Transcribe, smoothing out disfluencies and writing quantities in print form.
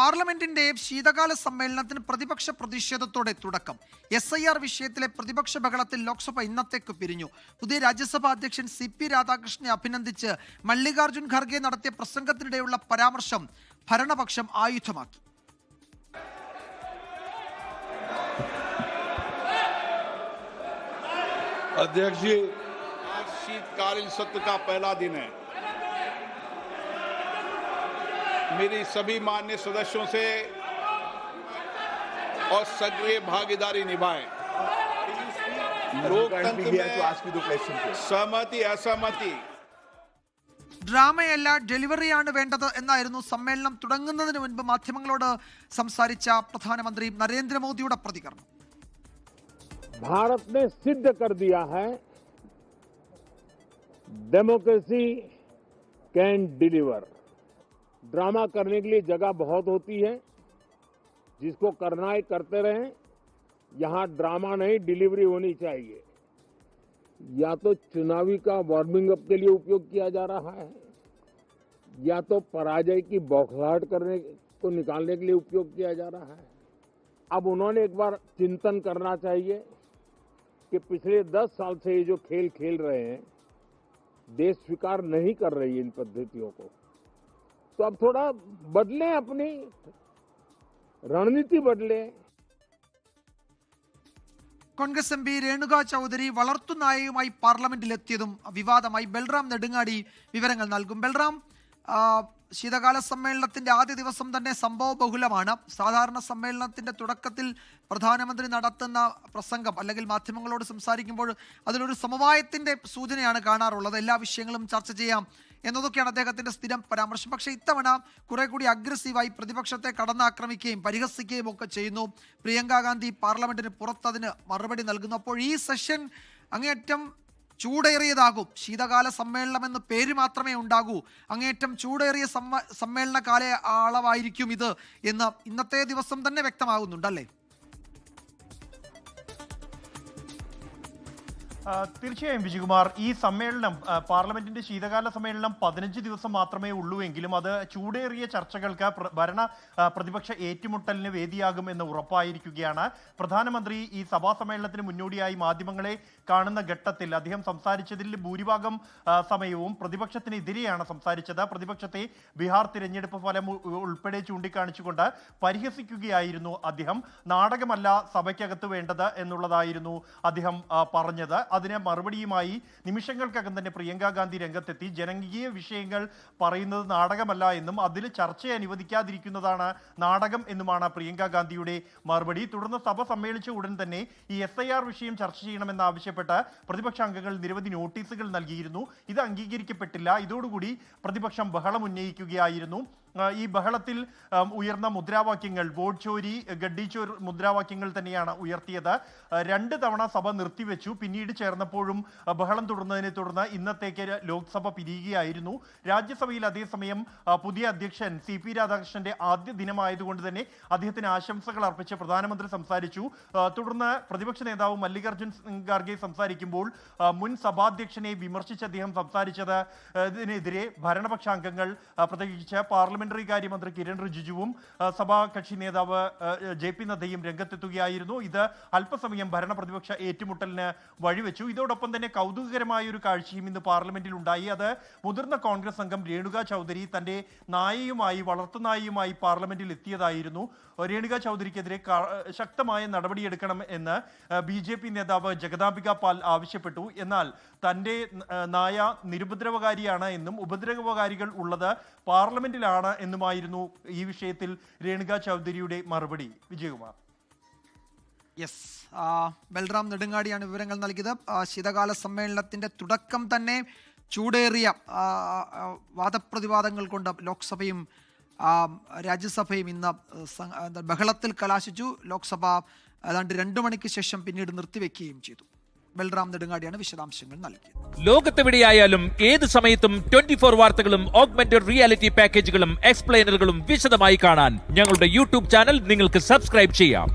പാർലമെന്റിന്റെ ശീതകാല സമ്മേളനത്തിന് പ്രതിപക്ഷ പ്രതിഷേധത്തോടെ തുടക്കം. SIR വിഷയത്തിലെ പ്രതിപക്ഷ ബഹളത്തിൽ ലോക്സഭ ഇന്നത്തേക്ക് പിരിഞ്ഞു. പുതിയ രാജ്യസഭാ അധ്യക്ഷൻ CP രാധാകൃഷ്ണനെ അഭിനന്ദിച്ച് മല്ലികാർജ്ജുൻ ഖർഗെ നടത്തിയ പ്രസംഗത്തിനിടെയുള്ള പരാമർശം ഭരണപക്ഷം ആയുധമാക്കി. अध्यक्ष जी, आज शीतकालीन सत्र का पहला दिन है. मेरी सभी माननीय सदस्यों से और सक्रिय भागीदारी निभाएं. लोकतंत्र में सहमति असहमति ഡ്രാമയല്ല ഡെലിവറിയാണ് വേണ്ടത് എന്നായിരുന്നു സമ്മേളനം തുടങ്ങുന്നതിന് മുൻപ് മാധ്യമങ്ങളോട് സംസാരിച്ച പ്രധാനമന്ത്രി നരേന്ദ്രമോദിയുടെ പ്രതികരണം. भारत ने सिद्ध कर दिया है डेमोक्रेसी कैन डिलीवर. ड्रामा करने के लिए जगह बहुत होती है, जिसको करना है करते रहें. यहां ड्रामा नहीं, डिलीवरी होनी चाहिए. या तो चुनावी का वार्मिंग अप के लिए उपयोग किया जा रहा है, या तो पराजय की बौखलाहट करने को निकालने के लिए उपयोग किया जा रहा है. अब उन्होंने एक बार चिंतन करना चाहिए कि पिछले 10 साल से ये जो खेल खेल रहे हैं, देश स्वीकार नहीं कर रही इन पद्धतियों को. तो अब थोड़ा बदलें, अपनी रणनीति बदलें. കോൺഗ്രസ് MP രേണുക ചൗധരി വളർത്തുനായയുമായി പാർലമെന്റിലെത്തിയതും വിവാദമായി. ബൽറാം നെടുങ്ങാടി വിവരങ്ങൾ നൽകും. ബൽറാം, ശീതകാല സമ്മേളനത്തിന്റെ ആദ്യ ദിവസം തന്നെ സംഭവബഹുലമാണ്. സാധാരണ സമ്മേളനത്തിന്റെ തുടക്കത്തിൽ പ്രധാനമന്ത്രി നടത്തുന്ന പ്രസംഗം അല്ലെങ്കിൽ മാധ്യമങ്ങളോട് സംസാരിക്കുമ്പോൾ അതിലൊരു സമവായത്തിന്റെ സൂചനയാണ് കാണാറുള്ളത്. എല്ലാ വിഷയങ്ങളും ചർച്ച ചെയ്യാം എന്നതൊക്കെയാണ് അദ്ദേഹത്തിന്റെ സ്ഥിരം പരാമർശം. പക്ഷേ ഇത്തവണ കുറെ കൂടി അഗ്രസീവായി പ്രതിപക്ഷത്തെ കടന്നാക്രമിക്കുകയും പരിഹസിക്കുകയും ഒക്കെ ചെയ്യുന്നു. പ്രിയങ്ക ഗാന്ധി പാർലമെന്റിന് പുറത്തതിന് മറുപടി നൽകുന്നു. അപ്പോൾ ഈ സെഷൻ അങ്ങേയറ്റം ചൂടേറിയതാകും. ശീതകാല സമ്മേളനം എന്ന പേര് മാത്രമേ ഉണ്ടാകൂ. അങ്ങേയറ്റം ചൂടേറിയ സമ്മേളന കാലയളവായിരിക്കും ഇത് എന്ന് ഇന്നത്തെ ദിവസം തന്നെ വ്യക്തമാകുന്നുണ്ടല്ലേ? തീർച്ചയായും വിജയകുമാർ, ഈ സമ്മേളനം പാർലമെന്റിന്റെ ശീതകാല സമ്മേളനം 15 ദിവസം മാത്രമേ ഉള്ളൂ എങ്കിലും അത് ചൂടേറിയ ചർച്ചകൾക്ക് പ്രതിപക്ഷ ഏറ്റുമുട്ടലിന് വേദിയാകും എന്ന് ഉറപ്പായിരിക്കുകയാണ്. പ്രധാനമന്ത്രി ഈ സഭാ സമ്മേളനത്തിന് മുന്നോടിയായി മാധ്യമങ്ങളെ കാണുന്ന ഘട്ടത്തിൽ അദ്ദേഹം സംസാരിച്ചതിൽ ഭൂരിഭാഗം സമയവും പ്രതിപക്ഷത്തിനെതിരെയാണ് സംസാരിച്ചത്. പ്രതിപക്ഷത്തെ ബീഹാർ തിരഞ്ഞെടുപ്പ് ഫലം ഉൾപ്പെടെ ചൂണ്ടിക്കാണിച്ചുകൊണ്ട് പരിഹസിക്കുകയായിരുന്നു അദ്ദേഹം. നാടകമല്ല സഭയ്ക്കകത്ത് വേണ്ടത് എന്നുള്ളതായിരുന്നു അദ്ദേഹം പറഞ്ഞത്. അതിന് മറുപടിയുമായി നിമിഷങ്ങൾക്കകം തന്നെ പ്രിയങ്ക ഗാന്ധി രംഗത്തെത്തി. ജനകീയ വിഷയങ്ങൾ പറയുന്നത് നാടകമല്ല എന്നും അതിൽ ചർച്ച അനുവദിക്കാതിരിക്കുന്നതാണ് നാടകം എന്നുമാണ് പ്രിയങ്ക ഗാന്ധിയുടെ മറുപടി. തുടർന്ന് സഭ സമ്മേളിച്ച ഉടൻ തന്നെ ഈ SIR വിഷയം ചർച്ച ചെയ്യണമെന്ന് ആവശ്യപ്പെട്ട് പ്രതിപക്ഷ അംഗങ്ങൾ നിരവധി നോട്ടീസുകൾ നൽകിയിരുന്നു. ഇത് അംഗീകരിക്കപ്പെട്ടില്ല. ഇതോടുകൂടി പ്രതിപക്ഷം ബഹളം ഉന്നയിക്കുകയായിരുന്നു. ഈ ബഹളത്തിൽ ഉയർന്ന മുദ്രാവാക്യങ്ങൾ വോട്ട് ചോരി, ഗഡ്ഡി ചോർ മുദ്രാവാക്യങ്ങൾ തന്നെയാണ് ഉയർത്തിയത്. 2 തവണ സഭ നിർത്തിവെച്ചു. പിന്നീട് ചേർന്നപ്പോഴും ബഹളം തുടർന്നതിനെ തുടർന്ന് ഇന്നത്തേക്ക് ലോക്സഭ പിരിയുകയായിരുന്നു. രാജ്യസഭയിൽ അതേസമയം പുതിയ അധ്യക്ഷൻ CP രാധാകൃഷ്ണന്റെ ആദ്യ ദിനമായതുകൊണ്ട് തന്നെ അദ്ദേഹത്തിന് ആശംസകൾ അർപ്പിച്ച് പ്രധാനമന്ത്രി സംസാരിച്ചു. തുടർന്ന് പ്രതിപക്ഷ നേതാവ് മല്ലികാർജ്ജുൻ ഖർഗെ സംസാരിക്കുമ്പോൾ മുൻ സഭാധ്യക്ഷനെ വിമർശിച്ച് അദ്ദേഹം സംസാരിച്ചത് ഇതിനെതിരെ ഭരണപക്ഷാംഗങ്ങൾ പ്രത്യേകിച്ച് പാർലമെന്ററി കാര്യമന്ത്രി കിരൺ റിജിജുവും സഭാ കക്ഷി നേതാവ് JP നദ്ദയും രംഗത്തെത്തുകയായിരുന്നു. ഇത് അല്പസമയം ഭരണപ്രതിപക്ഷ ഏറ്റുമുട്ടലിന് വഴിവെച്ചു. ഇതോടൊപ്പം തന്നെ കൗതുകകരമായ ഒരു കാഴ്ചയും ഇന്ന് പാർലമെന്റിൽ ഉണ്ടായി. അത് മുതിർന്ന കോൺഗ്രസ് അംഗം രേണുക ചൗധരി തന്റെ വളർത്തുനായയുമായി പാർലമെന്റിൽ എത്തിയതായിരുന്നു. രേണുക ചൗധരിക്കെതിരെ ശക്തമായ നടപടിയെടുക്കണം എന്ന് BJP നേതാവ് ജഗദാംബിക പാൽ ആവശ്യപ്പെട്ടു. എന്നാൽ തന്റെ നായ നിരുപദ്രവകാരിയാണ് എന്നും ഉപദ്രവകാരികൾ ഉള്ളത് പാർലമെന്റിലാണ് എന്നുമായിരുന്നു ഈ വിഷയത്തിൽ രേണുക ചൗധരിയുടെ മറുപടി. വിജയകുമാർ. ബൽറാം നെടുങ്ങാടിയാണ് വിവരങ്ങൾ നൽകിയത്. ശീതകാല സമ്മേളനത്തിന്റെ തുടക്കം തന്നെ ചൂടേറിയ വാദപ്രതിവാദങ്ങൾ കൊണ്ട് ലോക്സഭയും രാജ്യസഭയും ഇന്ന് ബഹളത്തിൽ കലാശിച്ചു. ലോക്സഭ ഏതാണ്ട് 2 മണിക്ക് ശേഷം പിന്നീട് നിർത്തിവെക്കുകയും ചെയ്തു. ബൽറാം നെടുങ്ങാടിയാണ് വിശദാംശങ്ങൾ നൽകിയത്. ലോകത്തെവിടെയായാലും ഏത് സമയത്തും 24 വാർത്തകളും ഓഗ്മെന്റഡ് റിയാലിറ്റി പാക്കേജുകളും എക്സ്പ്ലെയിനറുകളും വിശദമായി കാണാൻ ഞങ്ങളുടെ YouTube ചാനൽ നിങ്ങൾക്ക് സബ്സ്ക്രൈബ് ചെയ്യാം.